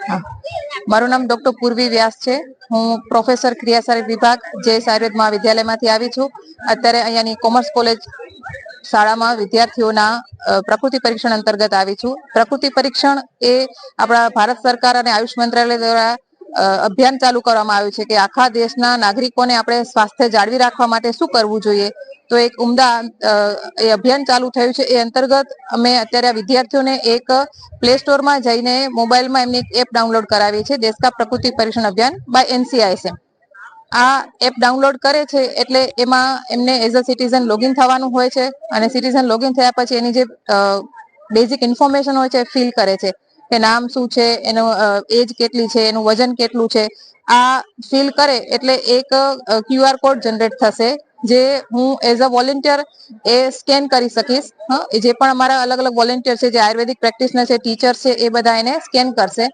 હા. મારું નામ ડોક્ટર પૂર્વી વ્યાસ છે. હું પ્રોફેસર ક્રિયાશારીર વિભાગ જયેશ આયુર્વેદ મહાવિદ્યાલયમાંથી આવી છું. અત્યારે અહીંયાની કોમર્સ કોલેજ શાળામાં વિદ્યાર્થીઓના પ્રકૃતિ પરીક્ષણ અંતર્ગત આવી છું. પ્રકૃતિ પરીક્ષણ એ આપણા ભારત સરકાર અને આયુષ મંત્રાલય દ્વારા અભિયાન ચાલુ કરવામાં આવ્યું છે કે આખા દેશના નાગરિકોને આપણે સ્વાસ્થ્ય જાળવી રાખવા માટે શું કરવું જોઈએ. તો એક ઉમદા એ અભિયાન ચાલુ થયું છે. એ અંતર્ગત અમે અત્યારે વિદ્યાર્થીઓને એક પ્લે સ્ટોરમાં જઈને મોબાઈલમાં એમની એપ ડાઉનલોડ કરાવી છે, દેશ કા પ્રકૃતિ પરીક્ષણ અભિયાન બાય NCISM. આ એપ ડાઉનલોડ કરે છે એટલે એમાં એમને એઝ અ સિટીઝન લોગિન થવાનું હોય છે અને સિટીઝન લોગિન થયા પછી એની જે બેઝિક ઇન્ફોર્મેશન હોય છે ફિલ કરે છે કે નામ શું છે, એનું એજ કેટલી છે, એનું વજન કેટલું છે. આ ફિલ કરે એટલે એક QR કોડ જનરેટ થશે જે હું as a volunteer A scan કરી શકીશ. જે પણ અમારા અલગ અલગ વોલેન્ટિયર છે, જે આયુર્વેદિક પ્રેક્ટિશનર છે, ટીચર છે, એ બધા એને સ્કેન કરશે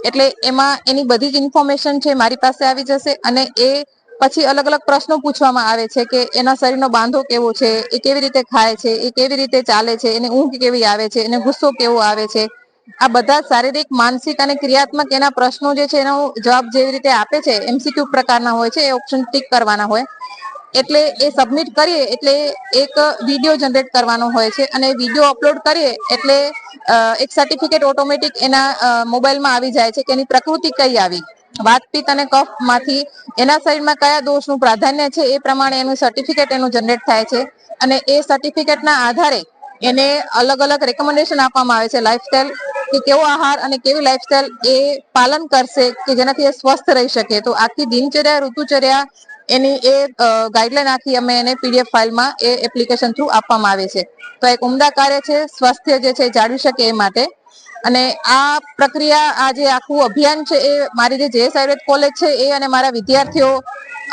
એટલે એમાં એની બધી જ ઇન્ફોર્મેશન છે મારી પાસે આવી જશે અને એ પછી અલગ અલગ પ્રશ્નો પૂછવામાં આવે છે કે એના શરીરનો બાંધો કેવો છે, એ કેવી રીતે ખાય છે, એ કેવી રીતે ચાલે છે, એને ઊંઘ કેવી આવે છે, એને ગુસ્સો કેવો આવે છે. આ બધા શારીરિક, માનસિક અને ક્રિયાત્મક એના પ્રશ્નો જે છે એનો જવાબ જેવી રીતે આપે છે, MCQ પ્રકારના હોય છે, એ ઓપ્શન ટીક કરવાના હોય. એટલે એ સબમિટ કરીએ એટલે એક વિડીયો જનરેટ કરવાનો હોય છે અને વિડીયો અપલોડ કરીએ એટલે એક સર્ટિફિકેટ ઓટોમેટિક એના મોબાઈલમાં આવી જાય છે કે એની પ્રકૃતિ કઈ આવી. વાત, પિત્ત અને કફ માંથી એના શરીરમાં કયા દોષનું પ્રાધાન્ય છે એ પ્રમાણે એનું સર્ટિફિકેટ એનું જનરેટ થાય છે અને એ સર્ટિફિકેટના આધારે એને અલગ અલગ રેકમેન્ડેશન આપવામાં આવે છે લાઈફસ્ટાઈલ કે કેવો આહાર અને કેવી લાઈફસ્ટાઈલ એ પાલન કરશે કે જેનાથી એ સ્વસ્થ રહી શકે. તો આખી દિનચર્યા, ઋતુચર્યા એની એ ગાઈડલાઈન આખી અમે એને PDF ફાઇલમાં એ એપ્લિકેશન થ્રુ આપવામાં આવે છે. તો એક ઉમદા કાર્ય છે સ્વાસ્થ્ય જે છે જાળવી શકે એ માટે. અને આ પ્રક્રિયા, આ જે આખું અભિયાન છે એ મારી જે જયેશ આયુર્વેદ કોલેજ છે એ અને મારા વિદ્યાર્થીઓ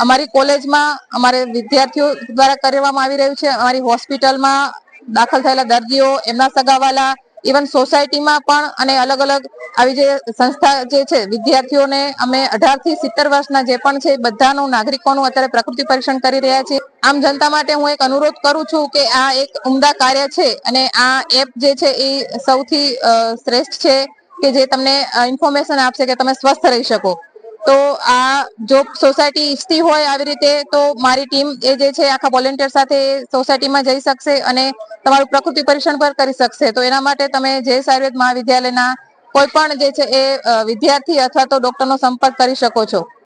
અમારી કોલેજમાં અમારે વિદ્યાર્થીઓ દ્વારા કરવામાં આવી રહ્યું છે. અમારી હોસ્પિટલમાં દાખલ થયેલા દર્દીઓ, એમના સગાવાલા, ઇવન સોસાયટીમાં પણ અને અલગ અલગ આવી જે સંસ્થા જે છે, વિદ્યાર્થીઓને અમે 18 થી 70 વર્ષના જે પણ છે બધાનું, નાગરિકોનું અત્યારે પ્રકૃતિ પરીક્ષણ કરી રહ્યા છીએ. આમ જનતા માટે હું એક અનુરોધ કરું છું કે આ એક ઉમદા કાર્ય છે અને આ એપ જે છે એ સૌથી શ્રેષ્ઠ છે કે જે તમને ઇન્ફોર્મેશન આપશે કે તમે સ્વસ્થ રહી શકો. તો આ જો સોસાયટી ઈચ્છતી હોય આવી રીતે તો મારી ટીમ એ જે છે આખા વોલેન્ટિયર સાથે સોસાયટીમાં જઈ શકશે અને તમારું પ્રકૃતિ પરીક્ષણ પણ કરી શકશે. તો એના માટે તમે જયેશ આયુર્વેદ મહાવિદ્યાલયના કોઈ પણ જે છે એ વિદ્યાર્થી અથવા તો ડોક્ટરનો સંપર્ક કરી શકો છો.